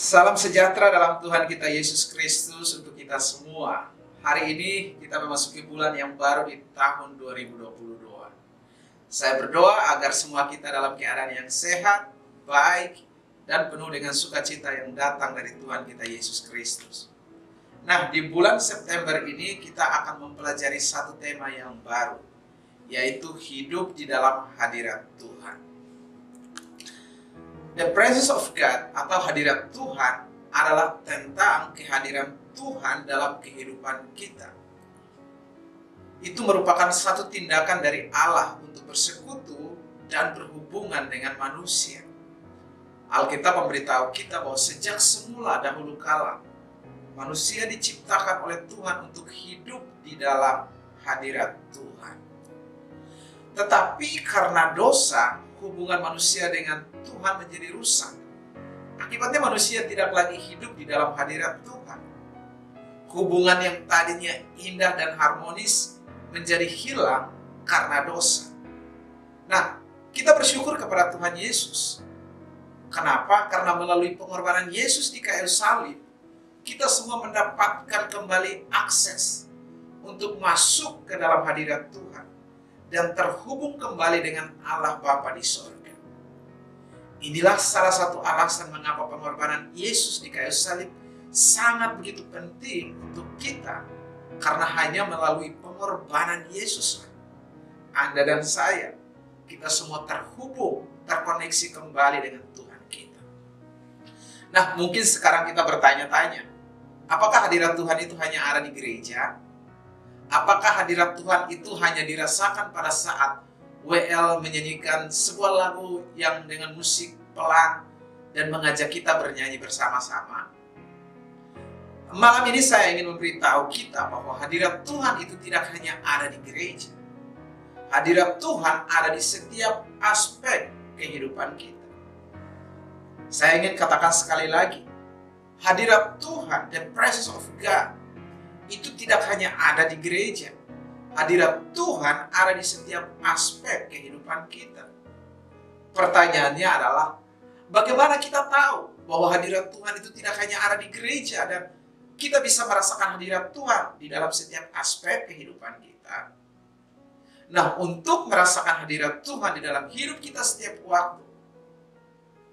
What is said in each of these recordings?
Salam sejahtera dalam Tuhan kita Yesus Kristus untuk kita semua. Hari ini kita memasuki bulan yang baru di tahun 2022. Saya berdoa agar semua kita dalam keadaan yang sehat, baik, dan penuh dengan sukacita yang datang dari Tuhan kita Yesus Kristus. Nah, di bulan September ini kita akan mempelajari satu tema yang baru, yaitu hidup di dalam hadirat Tuhan. The presence of God atau hadirat Tuhan adalah tentang kehadiran Tuhan dalam kehidupan kita. Itu merupakan satu tindakan dari Allah untuk bersekutu dan berhubungan dengan manusia. Alkitab memberitahu kita bahwa sejak semula dahulu kala, manusia diciptakan oleh Tuhan untuk hidup di dalam hadirat Tuhan. Tetapi karena dosa, hubungan manusia dengan Tuhan menjadi rusak. Akibatnya manusia tidak lagi hidup di dalam hadirat Tuhan. Hubungan yang tadinya indah dan harmonis menjadi hilang karena dosa. Nah, kita bersyukur kepada Tuhan Yesus. Kenapa? Karena melalui pengorbanan Yesus di kayu salib, kita semua mendapatkan kembali akses untuk masuk ke dalam hadirat Tuhan dan terhubung kembali dengan Allah Bapa di sorga. Inilah salah satu alasan mengapa pengorbanan Yesus di kayu salib sangat begitu penting untuk kita, karena hanya melalui pengorbanan Yesus Anda dan saya, kita semua terhubung, terkoneksi kembali dengan Tuhan kita. Nah, mungkin sekarang kita bertanya-tanya, apakah hadirat Tuhan itu hanya ada di gereja? Apakah hadirat Tuhan itu hanya dirasakan pada saat WL menyanyikan sebuah lagu yang dengan musik pelan dan mengajak kita bernyanyi bersama-sama? Malam ini saya ingin memberitahu kita bahwa hadirat Tuhan itu tidak hanya ada di gereja. Hadirat Tuhan ada di setiap aspek kehidupan kita. Saya ingin katakan sekali lagi, hadirat Tuhan, the presence of God, itu tidak hanya ada di gereja. Hadirat Tuhan ada di setiap aspek kehidupan kita. Pertanyaannya adalah, bagaimana kita tahu bahwa hadirat Tuhan itu tidak hanya ada di gereja dan kita bisa merasakan hadirat Tuhan di dalam setiap aspek kehidupan kita? Nah, untuk merasakan hadirat Tuhan di dalam hidup kita setiap waktu,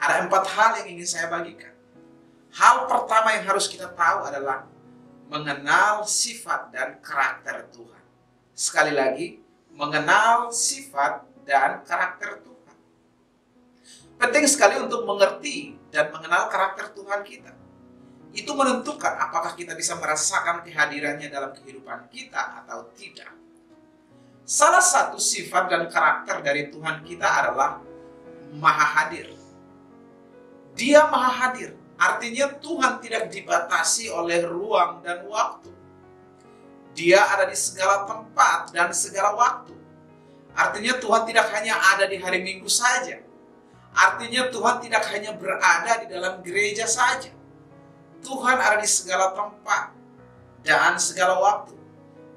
ada 4 hal yang ingin saya bagikan. Hal pertama yang harus kita tahu adalah mengenal sifat dan karakter Tuhan. Sekali lagi, mengenal sifat dan karakter Tuhan. Penting sekali untuk mengerti dan mengenal karakter Tuhan kita. Itu menentukan apakah kita bisa merasakan kehadirannya dalam kehidupan kita atau tidak. Salah satu sifat dan karakter dari Tuhan kita adalah Maha Hadir. Dia Maha Hadir. Artinya Tuhan tidak dibatasi oleh ruang dan waktu. Dia ada di segala tempat dan segala waktu. Artinya Tuhan tidak hanya ada di hari Minggu saja. Artinya Tuhan tidak hanya berada di dalam gereja saja. Tuhan ada di segala tempat dan segala waktu.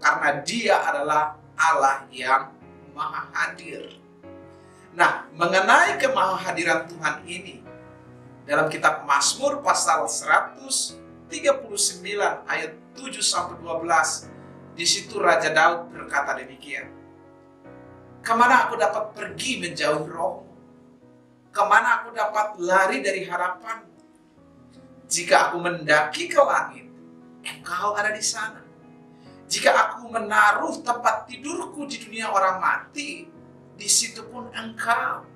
Karena Dia adalah Allah yang Maha Hadir. Nah, mengenai kemahahadiran Tuhan ini, dalam kitab Mazmur pasal 139 ayat 7-12, di situ Raja Daud berkata demikian. Kemana aku dapat pergi menjauhi rohmu? Kemana aku dapat lari dari harapanmu? Jika aku mendaki ke langit, Engkau ada di sana. Jika aku menaruh tempat tidurku di dunia orang mati, di situ pun Engkau.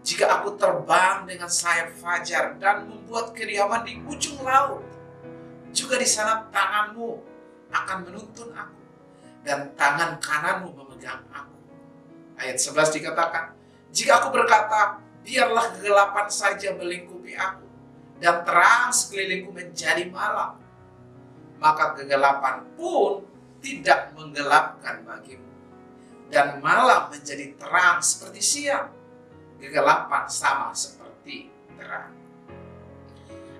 Jika aku terbang dengan sayap fajar dan membuat kediaman di ujung laut, juga di sana tanganmu akan menuntun aku, dan tangan kananmu memegang aku. Ayat 11 dikatakan, jika aku berkata, biarlah kegelapan saja melingkupi aku, dan terang sekelilingku menjadi malam, maka kegelapan pun tidak menggelapkan bagimu, dan malam menjadi terang seperti siang. Kegelapan sama seperti terang.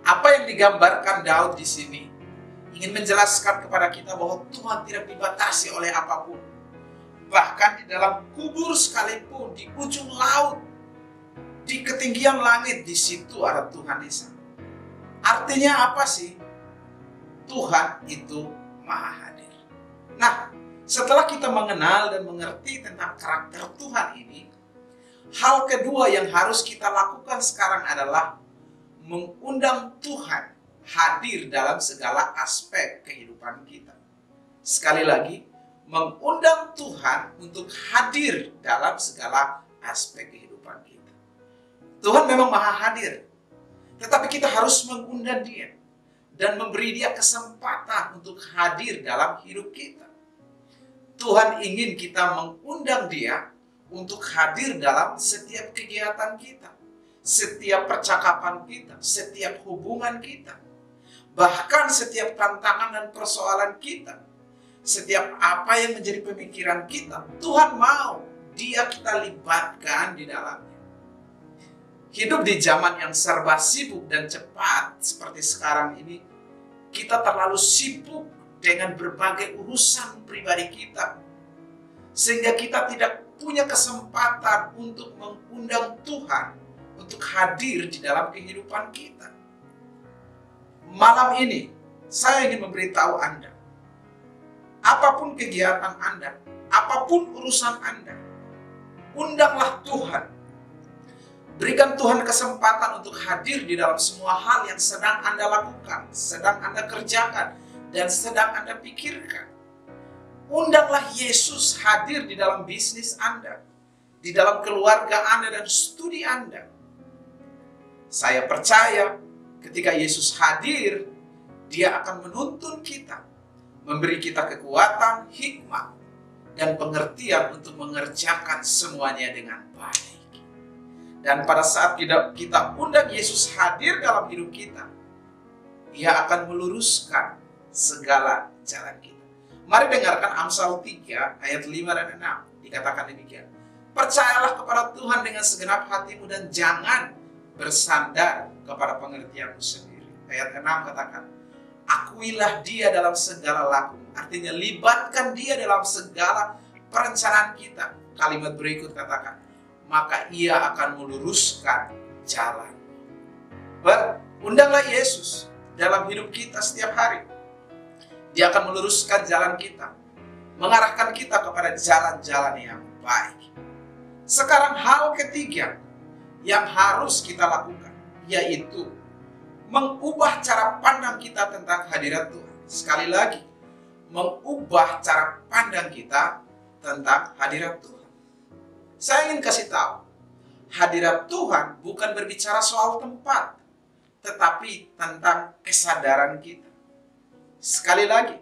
Apa yang digambarkan Daud di sini ingin menjelaskan kepada kita bahwa Tuhan tidak dibatasi oleh apapun. Bahkan di dalam kubur sekalipun, di ujung laut, di ketinggian langit, di situ ada Tuhan di sana. Artinya apa sih? Tuhan itu maha hadir. Nah, setelah kita mengenal dan mengerti tentang karakter Tuhan ini, hal kedua yang harus kita lakukan sekarang adalah mengundang Tuhan hadir dalam segala aspek kehidupan kita. Sekali lagi, mengundang Tuhan untuk hadir dalam segala aspek kehidupan kita. Tuhan memang maha hadir, tetapi kita harus mengundang Dia dan memberi Dia kesempatan untuk hadir dalam hidup kita. Tuhan ingin kita mengundang Dia untuk hadir dalam setiap kegiatan kita, setiap percakapan kita, setiap hubungan kita, bahkan setiap tantangan dan persoalan kita, setiap apa yang menjadi pemikiran kita. Tuhan mau Dia kita libatkan di dalamnya. Hidup di zaman yang serba sibuk dan cepat seperti sekarang ini, kita terlalu sibuk dengan berbagai urusan pribadi kita, sehingga kita tidak punya kesempatan untuk mengundang Tuhan untuk hadir di dalam kehidupan kita. Malam ini, saya ingin memberitahu Anda, apapun kegiatan Anda, apapun urusan Anda, undanglah Tuhan. Berikan Tuhan kesempatan untuk hadir di dalam semua hal yang sedang Anda lakukan, sedang Anda kerjakan, dan sedang Anda pikirkan. Undanglah Yesus hadir di dalam bisnis Anda, di dalam keluarga Anda dan studi Anda. Saya percaya ketika Yesus hadir, Dia akan menuntun kita, memberi kita kekuatan, hikmat, dan pengertian untuk mengerjakan semuanya dengan baik. Dan pada saat kita undang Yesus hadir dalam hidup kita, Dia akan meluruskan segala jalan kita. Mari dengarkan Amsal 3 ayat 5 dan 6. Dikatakan demikian. Percayalah kepada Tuhan dengan segenap hatimu dan jangan bersandar kepada pengertianmu sendiri. Ayat 6 katakan, akuilah Dia dalam segala lakumu. Artinya libatkan Dia dalam segala perencanaan kita. Kalimat berikut katakan, maka Ia akan meluruskan jalan. Undanglah Yesus dalam hidup kita setiap hari. Dia akan meluruskan jalan kita, mengarahkan kita kepada jalan-jalan yang baik. Sekarang hal ketiga yang harus kita lakukan, yaitu mengubah cara pandang kita tentang hadirat Tuhan. Sekali lagi, mengubah cara pandang kita tentang hadirat Tuhan. Saya ingin kasih tahu, hadirat Tuhan bukan berbicara soal tempat, tetapi tentang kesadaran kita. Sekali lagi,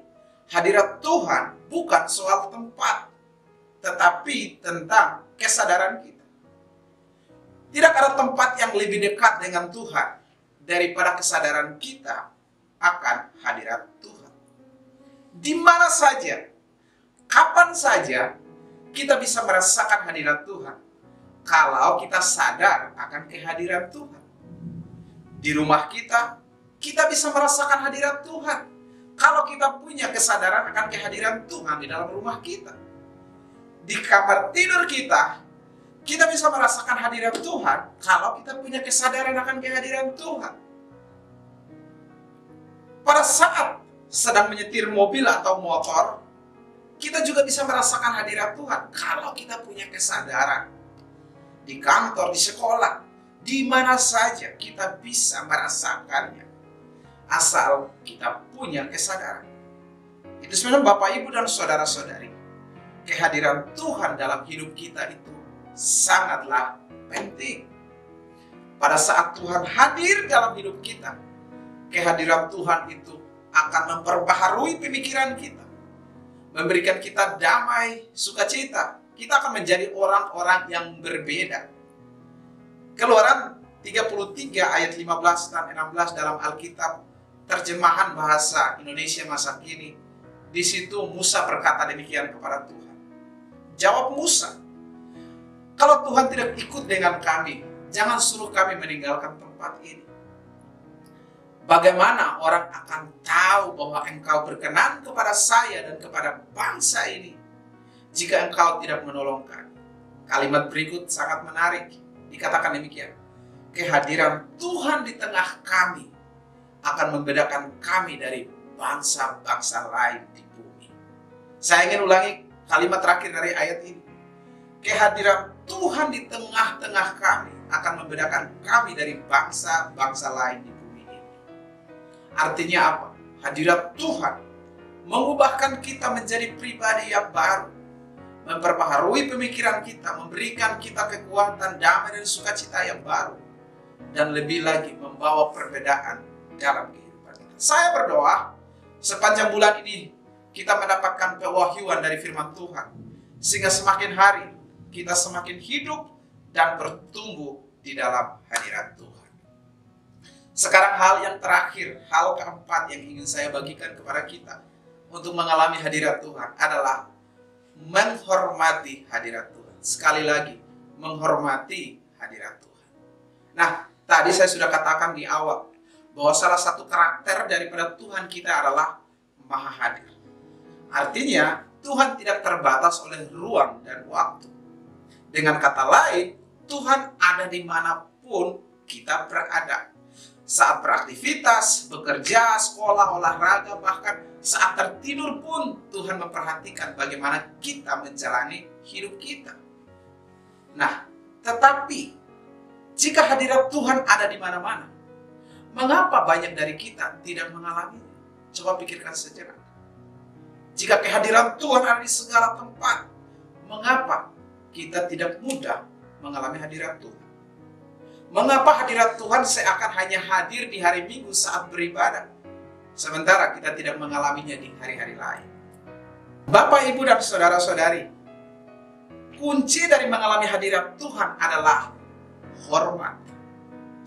hadirat Tuhan bukan soal tempat, tetapi tentang kesadaran kita. Tidak ada tempat yang lebih dekat dengan Tuhan daripada kesadaran kita akan hadirat Tuhan. Di mana saja, kapan saja, kita bisa merasakan hadirat Tuhan kalau kita sadar akan kehadiran Tuhan. Di rumah kita bisa merasakan hadirat Tuhan kalau kita punya kesadaran akan kehadiran Tuhan di dalam rumah kita. Di kamar tidur kita bisa merasakan hadirat Tuhan kalau kita punya kesadaran akan kehadiran Tuhan. Pada saat sedang menyetir mobil atau motor, kita juga bisa merasakan hadirat Tuhan kalau kita punya kesadaran. Di kantor, di sekolah, di mana saja kita bisa merasakannya, asal kita punya kesadaran. Itu sebenarnya Bapak, Ibu, dan saudara-saudari, kehadiran Tuhan dalam hidup kita itu sangatlah penting. Pada saat Tuhan hadir dalam hidup kita, kehadiran Tuhan itu akan memperbaharui pemikiran kita, memberikan kita damai, sukacita. Kita akan menjadi orang-orang yang berbeda. Keluaran 33 ayat 15 dan 16 dalam Alkitab, terjemahan bahasa Indonesia masa kini. Di situ Musa berkata demikian kepada Tuhan. Jawab Musa, kalau Tuhan tidak ikut dengan kami, jangan suruh kami meninggalkan tempat ini. Bagaimana orang akan tahu bahwa engkau berkenan kepada saya dan kepada bangsa ini jika engkau tidak menolong kami? Kalimat berikut sangat menarik. Dikatakan demikian. Kehadiran Tuhan di tengah kami akan membedakan kami dari bangsa-bangsa lain di bumi. Saya ingin ulangi kalimat terakhir dari ayat ini. Kehadiran Tuhan di tengah-tengah kami akan membedakan kami dari bangsa-bangsa lain di bumi ini. Artinya apa? Hadirat Tuhan mengubahkan kita menjadi pribadi yang baru, memperbaharui pemikiran kita, memberikan kita kekuatan, damai dan sukacita yang baru, dan lebih lagi membawa perbedaan dalam kehidupan kita. Saya berdoa sepanjang bulan ini kita mendapatkan pewahyuan dari firman Tuhan, sehingga semakin hari kita semakin hidup dan bertumbuh di dalam hadirat Tuhan. Sekarang hal yang terakhir, hal keempat yang ingin saya bagikan kepada kita untuk mengalami hadirat Tuhan adalah menghormati hadirat Tuhan. Sekali lagi, menghormati hadirat Tuhan. Nah, tadi saya sudah katakan di awal bahwa salah satu karakter daripada Tuhan kita adalah Maha Hadir. Artinya, Tuhan tidak terbatas oleh ruang dan waktu. Dengan kata lain, Tuhan ada dimanapun kita berada. Saat beraktivitas, bekerja, sekolah, olahraga, bahkan saat tertidur pun Tuhan memperhatikan bagaimana kita menjalani hidup kita. Nah, tetapi jika hadirat Tuhan ada di mana-mana, mengapa banyak dari kita tidak mengalaminya? Coba pikirkan sejenak. Jika kehadiran Tuhan ada di segala tempat, mengapa kita tidak mudah mengalami hadirat Tuhan? Mengapa hadirat Tuhan seakan hanya hadir di hari Minggu saat beribadah, sementara kita tidak mengalaminya di hari-hari lain? Bapak, Ibu, dan saudara-saudari, kunci dari mengalami hadirat Tuhan adalah hormat.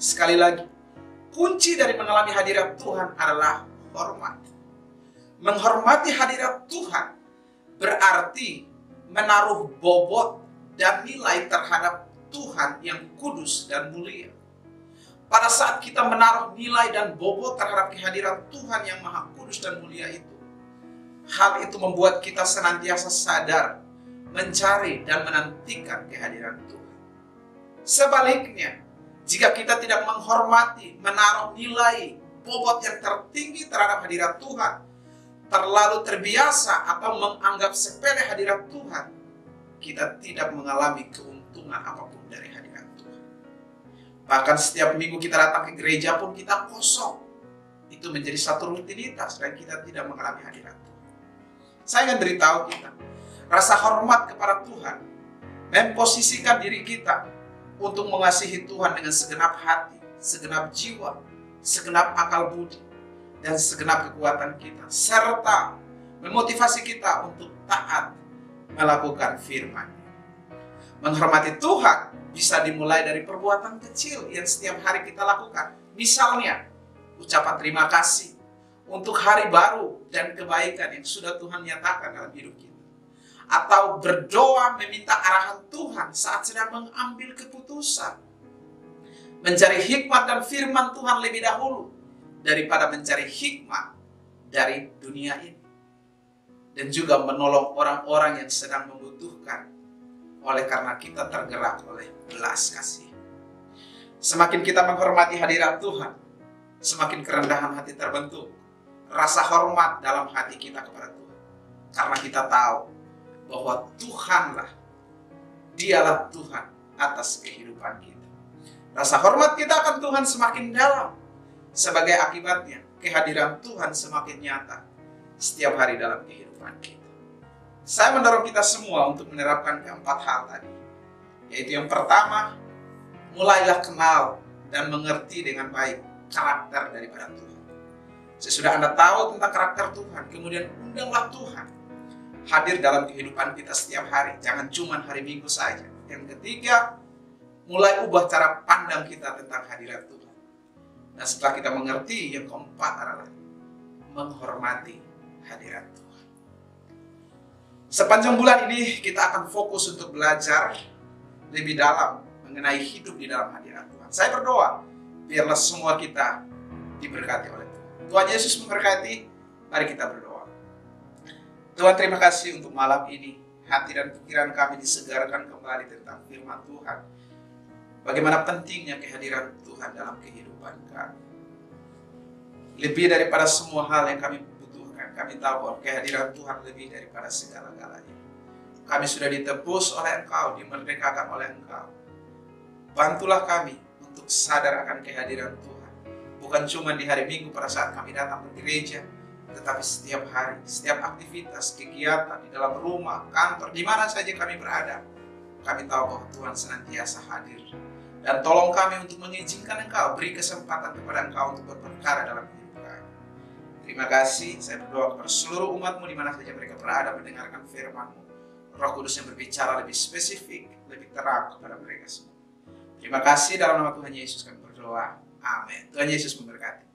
Sekali lagi, kunci dari mengalami hadirat Tuhan adalah hormat. Menghormati hadirat Tuhan berarti menaruh bobot dan nilai terhadap Tuhan yang kudus dan mulia. Pada saat kita menaruh nilai dan bobot terhadap kehadiran Tuhan yang maha kudus dan mulia itu, hal itu membuat kita senantiasa sadar, mencari dan menantikan kehadiran Tuhan. Sebaliknya, jika kita tidak menghormati, menaruh nilai, bobot yang tertinggi terhadap hadirat Tuhan, terlalu terbiasa atau menganggap sepele hadirat Tuhan, kita tidak mengalami keuntungan apapun dari hadirat Tuhan. Bahkan setiap minggu kita datang ke gereja pun kita kosong. Itu menjadi satu rutinitas dan kita tidak mengalami hadirat Tuhan. Saya ingin beritahu kita, rasa hormat kepada Tuhan memposisikan diri kita untuk mengasihi Tuhan dengan segenap hati, segenap jiwa, segenap akal budi, dan segenap kekuatan kita, serta memotivasi kita untuk taat melakukan firman. Menghormati Tuhan bisa dimulai dari perbuatan kecil yang setiap hari kita lakukan. Misalnya, ucapan terima kasih untuk hari baru dan kebaikan yang sudah Tuhan nyatakan dalam hidup kita. Atau berdoa meminta arahan Tuhan saat sedang mengambil keputusan. Mencari hikmat dan firman Tuhan lebih dahulu daripada mencari hikmat dari dunia ini. Dan juga menolong orang-orang yang sedang membutuhkan oleh karena kita tergerak oleh belas kasih. Semakin kita menghormati hadirat Tuhan, semakin kerendahan hati terbentuk, rasa hormat dalam hati kita kepada Tuhan. Karena kita tahu bahwa Tuhanlah, Dialah Tuhan atas kehidupan kita. Rasa hormat kita akan Tuhan semakin dalam. Sebagai akibatnya, kehadiran Tuhan semakin nyata setiap hari dalam kehidupan kita. Saya mendorong kita semua untuk menerapkan keempat hal tadi. Yaitu yang pertama, mulailah kenal dan mengerti dengan baik karakter daripada Tuhan. Sesudah Anda tahu tentang karakter Tuhan, kemudian undanglah Tuhan hadir dalam kehidupan kita setiap hari. Jangan cuma hari Minggu saja. Yang ketiga, mulai ubah cara pandang kita tentang hadirat Tuhan. Nah, setelah kita mengerti, yang keempat adalah menghormati hadirat Tuhan. Sepanjang bulan ini kita akan fokus untuk belajar lebih dalam mengenai hidup di dalam hadirat Tuhan. Saya berdoa, biarlah semua kita diberkati oleh Tuhan. Tuhan Yesus memberkati, mari kita berdoa. Tuhan, terima kasih untuk malam ini. Hati dan pikiran kami disegarkan kembali tentang firman Tuhan. Bagaimana pentingnya kehadiran Tuhan dalam kehidupan kami. lebih daripada semua hal yang kami butuhkan. Kami tahu bahwa kehadiran Tuhan lebih daripada segala-galanya. Kami sudah ditebus oleh Engkau, dimerdekakan oleh Engkau. Bantulah kami untuk sadar akan kehadiran Tuhan. Bukan cuma di hari Minggu pada saat kami datang ke gereja, tetapi setiap hari, setiap aktivitas, kegiatan, di dalam rumah, kantor, di mana saja kami berada. Kami tahu bahwa Tuhan senantiasa hadir. Dan tolong kami untuk mengizinkan Engkau, beri kesempatan kepada Engkau untuk berperkara dalam hidup kami. Terima kasih, saya berdoa kepada seluruh umat-Mu di mana saja mereka berada mendengarkan firman-Mu. Roh Kudus yang berbicara lebih spesifik, lebih terang kepada mereka semua. Terima kasih, dalam nama Tuhan Yesus kami berdoa. Amin. Tuhan Yesus memberkati.